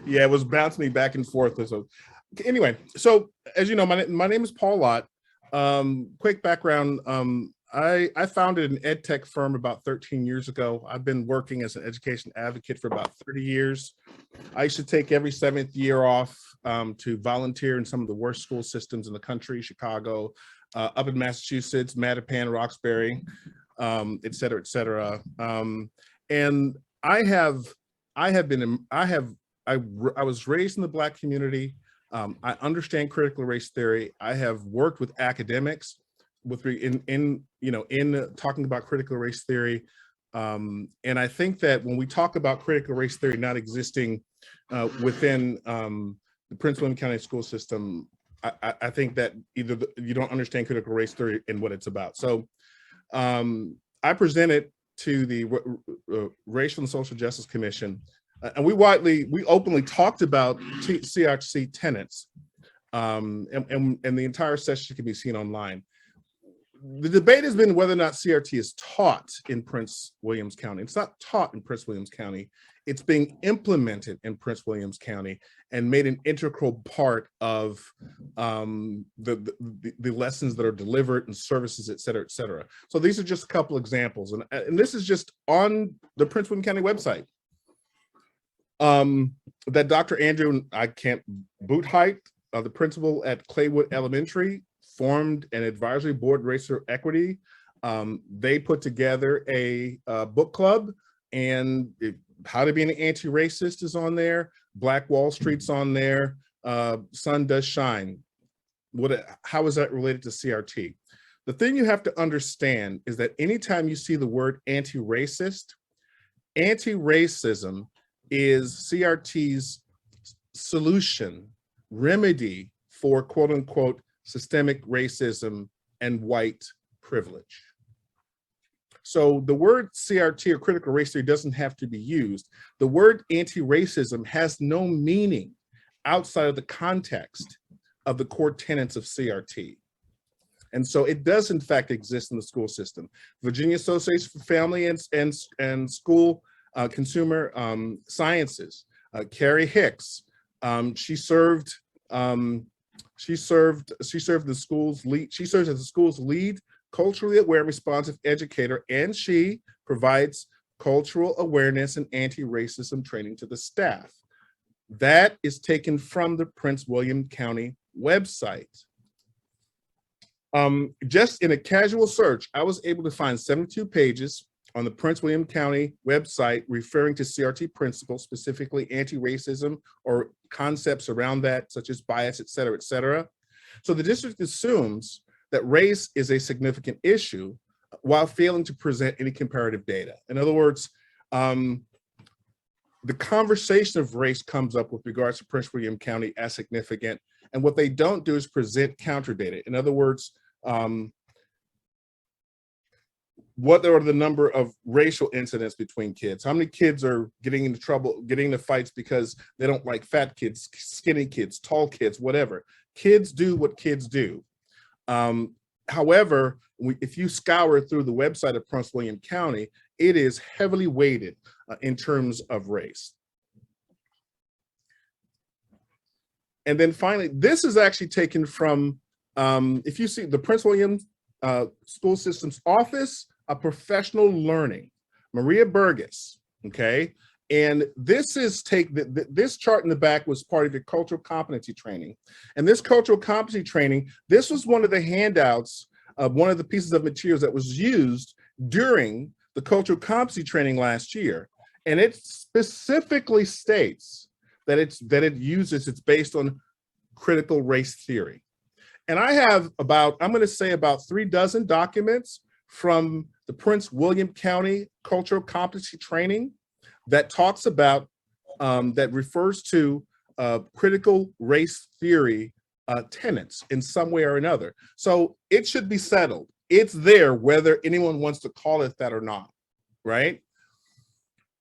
Yeah, it was bouncing me back and forth. So anyway, so as you know, my name is Paul Lott. Quick background. I founded an ed tech firm about 13 years ago. I've been working as an education advocate for about 30 years. I used to take every seventh year off to volunteer in some of the worst school systems in the country, Chicago, up in Massachusetts, Mattapan, Roxbury, et cetera, et cetera. And I have been, I was raised in the Black community. I understand critical race theory. I have worked with academics in talking about critical race theory. And I think that when we talk about critical race theory not existing within the Prince William County school system, I think that either you don't understand critical race theory and what it's about. So I presented to the Racial and Social Justice Commission, and we openly talked about CRT tenets, and the entire session can be seen online. The debate has been whether or not CRT is taught in Prince Williams County. It's not taught in Prince Williams County. It's being implemented in Prince Williams County and made an integral part of the lessons that are delivered and services, et cetera, et cetera. So these are just a couple examples. And this is just on the Prince William County website. That Dr. Andrew, I can't boot height, the principal at Claywood Elementary, formed an advisory board, racial equity. They put together a book club, and How to Be an Anti-Racist is on there. Black Wall Street's on there. Sun Does Shine. How is that related to CRT? The thing you have to understand is that anytime you see the word anti-racist, anti-racism is CRT's solution, remedy for quote unquote systemic racism and white privilege. So the word CRT or critical race theory doesn't have to be used. The word anti-racism has no meaning outside of the context of the core tenets of CRT. And so it does in fact exist in the school system. Virginia Association for Family and School Consumer Sciences, Carrie Hicks, she served the school's lead. She serves as the school's lead culturally aware, responsive educator, and she provides cultural awareness and anti-racism training to the staff. That is taken from the Prince William County website. Just in a casual search, I was able to find 72 pages on the Prince William County website referring to CRT principles, specifically anti-racism or concepts around that, such as bias, et cetera, et cetera. So the district assumes that race is a significant issue while failing to present any comparative data. In other words, the conversation of race comes up with regards to Prince William County as significant, and what they don't do is present counter data. In other words, what are the number of racial incidents between kids? How many kids are getting into trouble, getting into fights because they don't like fat kids, skinny kids, tall kids, whatever. Kids do what kids do. However, if you scour through the website of Prince William County, it is heavily weighted in terms of race. And then finally, this is actually taken from, if you see the Prince William School Systems Office of Professional Learning, Maria Burgess, okay? And this is this chart in the back was part of the cultural competency training. And this cultural competency training, this was one of the handouts of one of the pieces of materials that was used during the cultural competency training last year. And it specifically states that it's based on critical race theory. And I have about, I'm gonna say about 3 dozen documents from the Prince William County cultural competency training that talks about, that refers to critical race theory tenets in some way or another. So it should be settled. It's there whether anyone wants to call it that or not, right?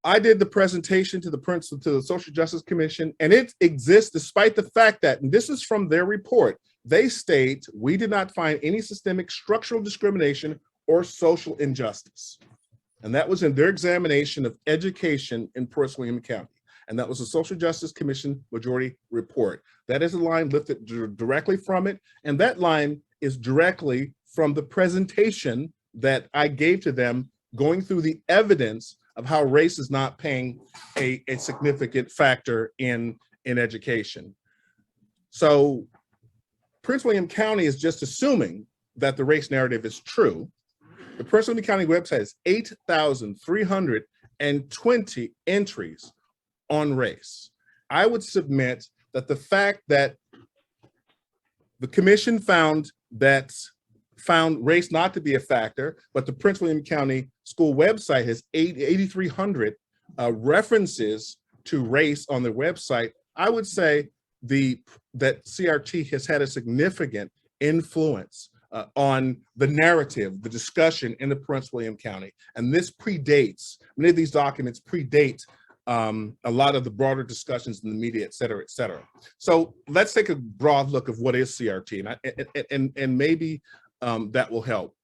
I did the presentation to the Social Justice Commission, and it exists despite the fact that, and this is from their report, they state, we did not find any systemic structural discrimination or social injustice. And that was in their examination of education in Prince William County. and that was the Social Justice Commission Majority Report. That is a line lifted directly from it, and that line is directly from the presentation that I gave to them, going through the evidence of how race is not playing a significant factor in education. So Prince William County is just assuming that the race narrative is true. The Prince William County website has 8,320 entries on race. I would submit that the fact that the commission found race not to be a factor, but the Prince William County School website has 8,300 references to race on their website, I would say that CRT has had a significant influence on the narrative, the discussion in the Prince William County. And this predates, many of these documents predate a lot of the broader discussions in the media, et cetera, et cetera. So let's take a broad look of what is CRT, and maybe that will help.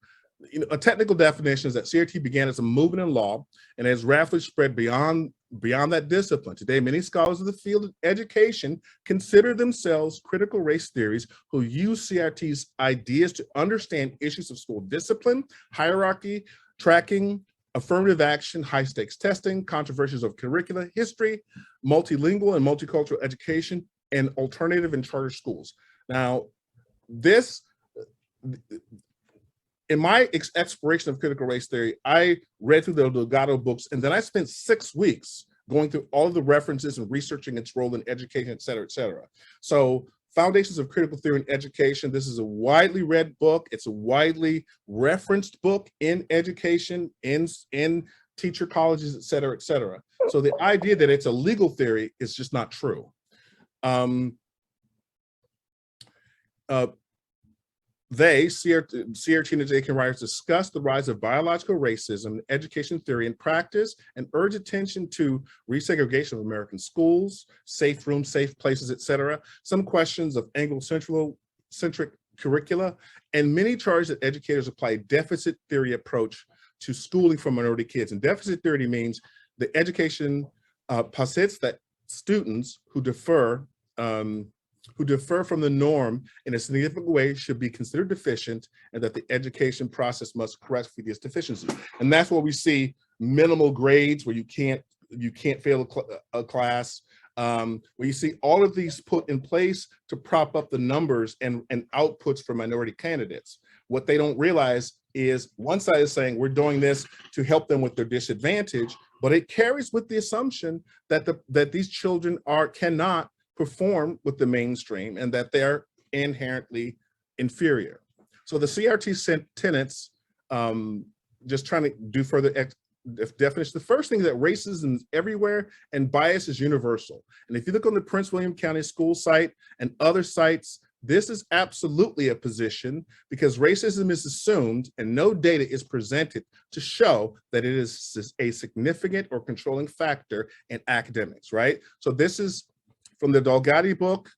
You know, a technical definition is that CRT began as a movement in law and has rapidly spread beyond that discipline. Today, many scholars of the field of education consider themselves critical race theories who use CRT's ideas to understand issues of school discipline, hierarchy, tracking, affirmative action, high-stakes testing, controversies of curricula, history, multilingual and multicultural education, and alternative and charter schools. Now, this, in my exploration of critical race theory, I read through the Delgado books, and then I spent 6 weeks going through all of the references and researching its role in education, et cetera, et cetera. So Foundations of Critical Theory in Education, this is a widely read book. It's a widely referenced book in education, in teacher colleges, et cetera, et cetera. So the idea that it's a legal theory is just not true. CRT and education writers discuss the rise of biological racism in education theory and practice, and urge attention to resegregation of American schools, safe rooms, safe places, etc. Some questions of Anglo-centric curricula, and many charge that educators apply a deficit theory approach to schooling for minority kids. And deficit theory means the education posits that students who differ from the norm in a significant way should be considered deficient, and that the education process must correct for these deficiencies. And that's where we see minimal grades, where you can't fail a class, where you see all of these put in place to prop up the numbers and outputs for minority candidates. What they don't realize is one side is saying we're doing this to help them with their disadvantage, but it carries with the assumption that these children cannot perform with the mainstream and that they're inherently inferior. So the CRT tenets, just trying to do further definition. The first thing is that racism is everywhere and bias is universal. And if you look on the Prince William County School site and other sites, this is absolutely a position, because racism is assumed and no data is presented to show that it is a significant or controlling factor in academics, right? So this is from the Delgado book.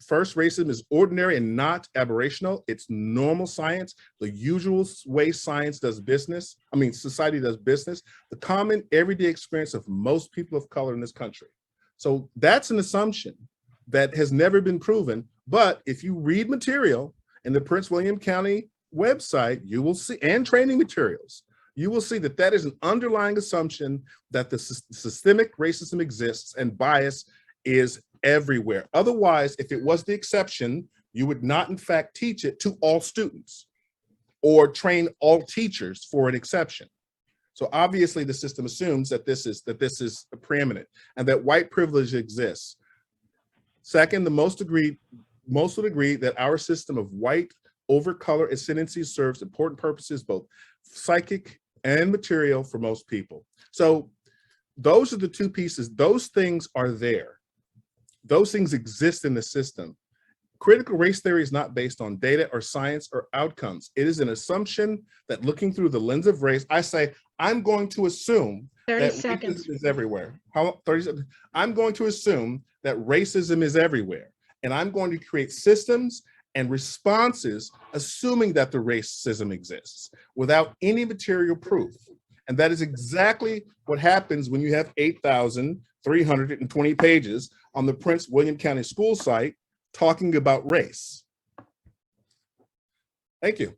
First, racism is ordinary and not aberrational. It's normal science, the usual way science does business. Society does business, the common everyday experience of most people of color in this country. So that's an assumption that has never been proven. But if you read material in the Prince William County website, you will see, and training materials, you will see that that is an underlying assumption that the systemic racism exists and bias is everywhere. Otherwise, if it was the exception, you would not in fact teach it to all students or train all teachers for an exception. So obviously the system assumes that this is preeminent and that white privilege exists. Second, most would agree that our system of white over color ascendancy serves important purposes, both psychic and material, for most people. So those are the two pieces. Those things are there. Those things exist in the system. Critical race theory is not based on data or science or outcomes. It is an assumption that, looking through the lens of race, I say, I'm going to assume that racism is everywhere. 30 seconds. I'm going to assume that racism is everywhere. And I'm going to create systems and responses assuming that the racism exists without any material proof. And that is exactly what happens when you have 8,320 pages on the Prince William County School site talking about race. Thank you.